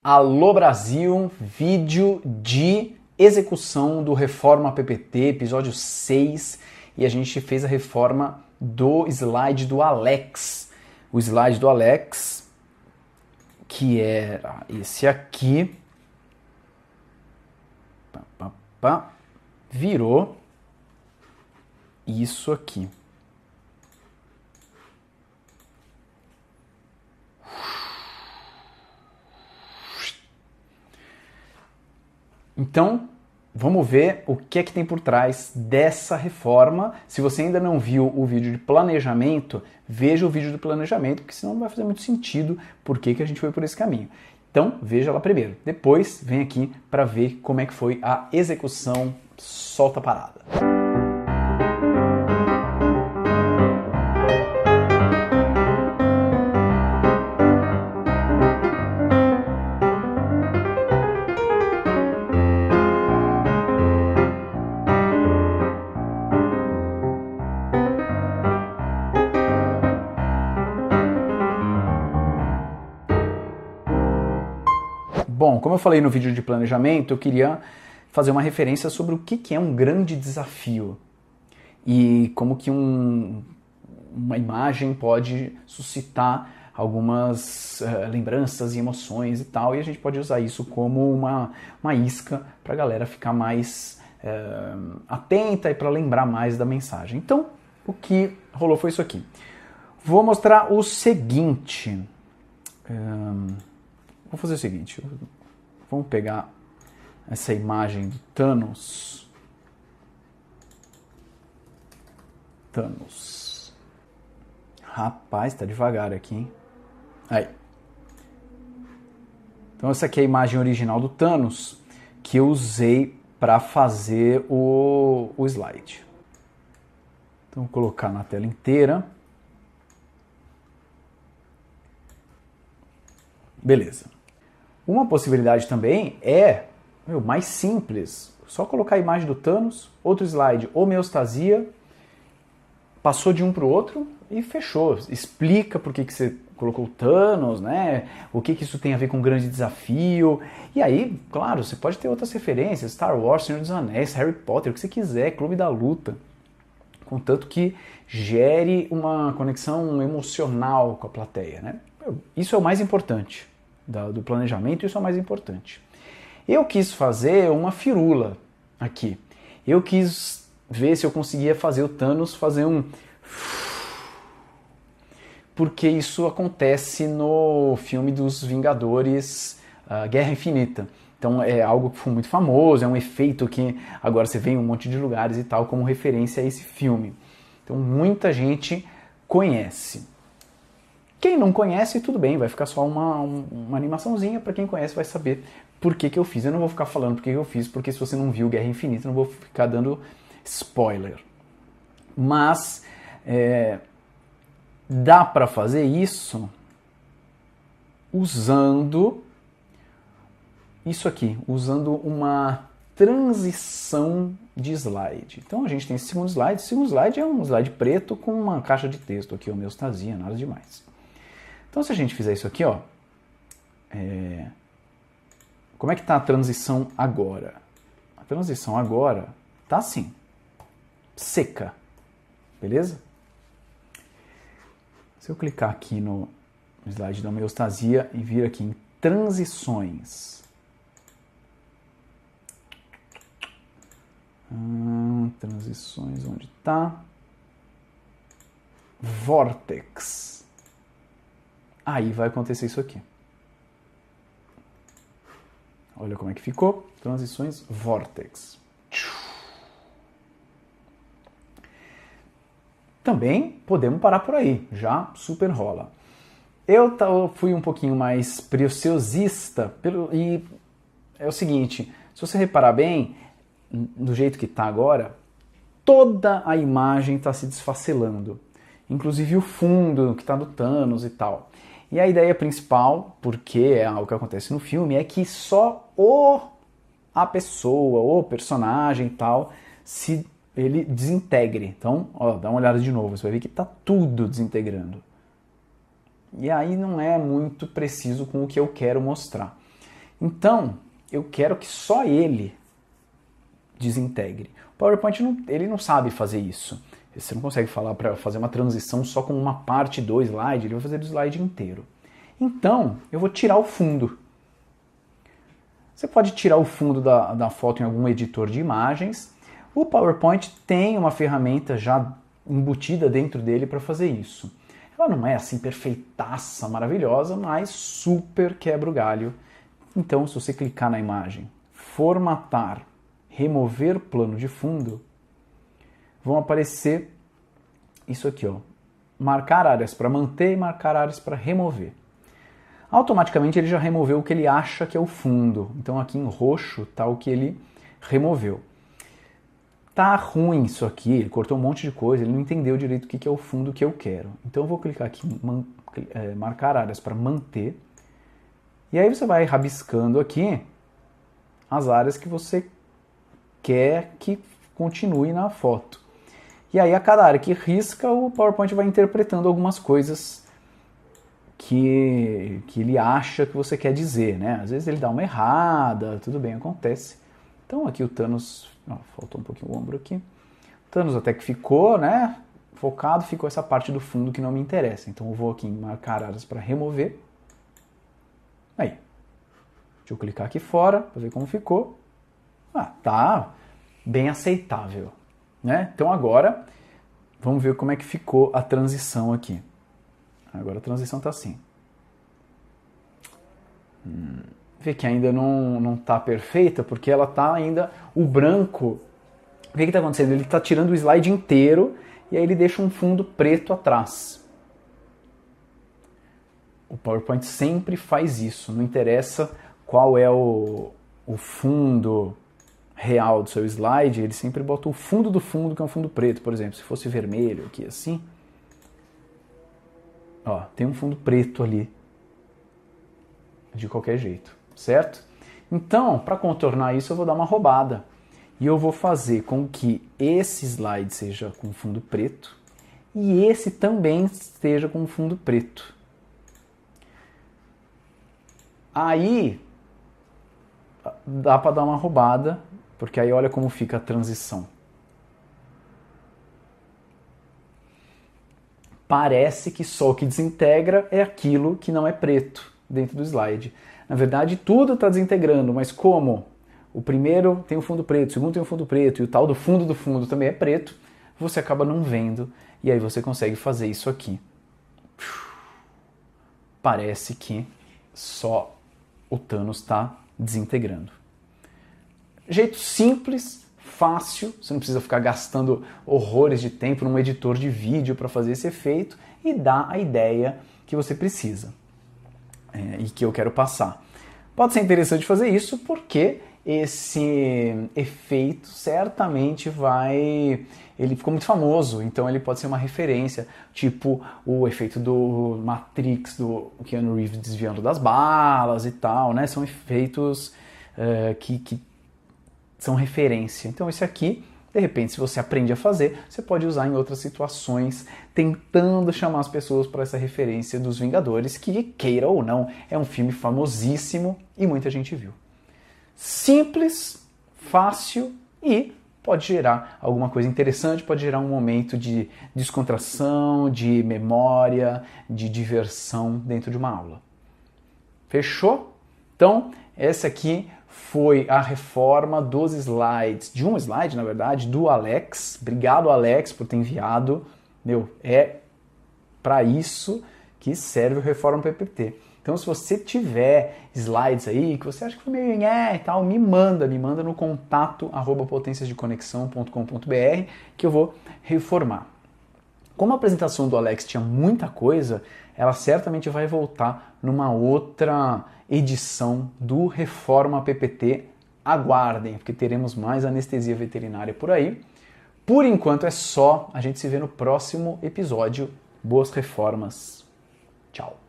Alô Brasil, vídeo de execução do Reforma PPT, episódio 6, e a gente fez a reforma do slide do Alex. O slide do Alex, que era esse aqui, virou isso aqui. Então, vamos ver o que é que tem por trás dessa reforma. Se você ainda não viu o vídeo de planejamento, veja o vídeo do planejamento, porque senão não vai fazer muito sentido por que a gente foi por esse caminho. Então, veja lá primeiro. Depois, vem aqui para ver como é que foi a execução solta parada. Bom, como eu falei no vídeo de planejamento, eu queria fazer uma referência sobre o que é um grande desafio e como que uma imagem pode suscitar algumas lembranças e emoções e tal, e a gente pode usar isso como uma isca para a galera ficar mais atenta e para lembrar mais da mensagem. Então, o que rolou foi isso aqui. Vou mostrar o seguinte. Vou fazer o seguinte, vamos pegar essa imagem do Thanos. Rapaz, tá devagar aqui, hein? Aí. Então essa aqui é a imagem original do Thanos que eu usei para fazer o slide. Então vou colocar na tela inteira. Beleza. Uma possibilidade também é mais simples, só colocar a imagem do Thanos, outro slide, homeostasia, passou de um para o outro e fechou. Explica por que você colocou o Thanos, né? O que isso tem a ver com um grande desafio. E aí, claro, você pode ter outras referências, Star Wars, Senhor dos Anéis, Harry Potter, o que você quiser, Clube da Luta. Contanto que gere uma conexão emocional com a plateia, né? Isso é o mais importante do planejamento, isso é o mais importante. Eu quis fazer uma firula aqui. Eu quis ver se eu conseguia fazer o Thanos fazer um... Porque isso acontece no filme dos Vingadores, Guerra Infinita. Então é algo que foi muito famoso, é um efeito que agora você vê em um monte de lugares e tal, como referência a esse filme. Então muita gente conhece. Quem não conhece, tudo bem, vai ficar só uma animaçãozinha. Para quem conhece vai saber por que eu fiz. Eu não vou ficar falando por que eu fiz, porque se você não viu Guerra Infinita, eu não vou ficar dando spoiler. Mas dá para fazer isso usando isso aqui, usando uma transição de slide. Então a gente tem esse segundo slide. O segundo slide é um slide preto com uma caixa de texto aqui, homeostasia, nada demais. Então, se a gente fizer isso aqui, ó, como é que está a transição agora? A transição agora está assim, seca, beleza? Se eu clicar aqui no slide da homeostasia e vir aqui em transições, transições, onde está? Vortex. Aí vai acontecer isso aqui. Olha como é que ficou. Transições Vortex. Também podemos parar por aí. Já super rola. Eu fui um pouquinho mais preciosista e é o seguinte, se você reparar bem, do jeito que está agora, toda a imagem está se desfacelando. Inclusive o fundo que está do Thanos e tal. E a ideia principal, porque é algo que acontece no filme, é que só a pessoa, o personagem e tal, ele desintegre. Então, ó, dá uma olhada de novo, você vai ver que está tudo desintegrando. E aí não é muito preciso com o que eu quero mostrar. Então, eu quero que só ele desintegre. O PowerPoint ele não sabe fazer isso. Você não consegue falar para fazer uma transição só com uma parte do slide, ele vai fazer do slide inteiro. Então, eu vou tirar o fundo. Você pode tirar o fundo da foto em algum editor de imagens. O PowerPoint tem uma ferramenta já embutida dentro dele para fazer isso. Ela não é assim perfeitaça, maravilhosa, mas super quebra o galho. Então, se você clicar na imagem, formatar, remover plano de fundo, vão aparecer isso aqui, ó, marcar áreas para manter e marcar áreas para remover. Automaticamente ele já removeu o que ele acha que é o fundo. Então aqui em roxo está o que ele removeu. Tá ruim isso aqui, ele cortou um monte de coisa, ele não entendeu direito o que é o fundo que eu quero. Então eu vou clicar aqui em marcar áreas para manter. E aí você vai rabiscando aqui as áreas que você quer que continue na foto. E aí a cada área que risca, o PowerPoint vai interpretando algumas coisas que ele acha que você quer dizer, né? Às vezes ele dá uma errada, tudo bem, acontece. Então aqui o Thanos, faltou um pouquinho o ombro aqui. O Thanos até que ficou, né, focado, ficou essa parte do fundo que não me interessa. Então eu vou aqui em marcar áreas para remover. Aí, deixa eu clicar aqui fora para ver como ficou. Tá bem aceitável, né? Então agora, vamos ver como é que ficou a transição aqui. Agora a transição está assim. Vê que ainda não está perfeita, porque ela está ainda... O branco... O que está acontecendo? Ele está tirando o slide inteiro e aí ele deixa um fundo preto atrás. O PowerPoint sempre faz isso. Não interessa qual é o fundo real do seu slide, ele sempre bota o fundo do fundo, que é um fundo preto, por exemplo. Se fosse vermelho aqui assim... Ó, tem um fundo preto ali, de qualquer jeito, certo? Então, para contornar isso, eu vou dar uma roubada. E eu vou fazer com que esse slide seja com fundo preto e esse também esteja com fundo preto. Aí, dá para dar uma roubada, porque aí olha como fica a transição. Parece que só o que desintegra é aquilo que não é preto dentro do slide. Na verdade, tudo está desintegrando, mas como o primeiro tem um fundo preto, o segundo tem um fundo preto e o tal do fundo também é preto, você acaba não vendo e aí você consegue fazer isso aqui. Parece que só o Thanos está desintegrando. Jeito simples, fácil, você não precisa ficar gastando horrores de tempo num editor de vídeo para fazer esse efeito e dá a ideia que você precisa e que eu quero passar. Pode ser interessante fazer isso porque esse efeito certamente ele ficou muito famoso, então ele pode ser uma referência, tipo o efeito do Matrix, do Keanu Reeves desviando das balas e tal, né? São efeitos que são referência. Então esse aqui, de repente, se você aprende a fazer, você pode usar em outras situações, tentando chamar as pessoas para essa referência dos Vingadores, que, queira ou não, é um filme famosíssimo e muita gente viu. Simples, fácil e pode gerar alguma coisa interessante, pode gerar um momento de descontração, de memória, de diversão dentro de uma aula. Fechou? Então, essa aqui foi a reforma dos slides, de um slide, na verdade, do Alex. Obrigado, Alex, por ter enviado. É para isso que serve o Reforma PPT. Então, se você tiver slides aí que você acha que foi meio e tal, me manda no contato@potenciasdeconexão.com.br que eu vou reformar. Como a apresentação do Alex tinha muita coisa, ela certamente vai voltar numa outra edição do Reforma PPT. Aguardem, porque teremos mais anestesia veterinária por aí. Por enquanto é só, a gente se vê no próximo episódio. Boas reformas. Tchau.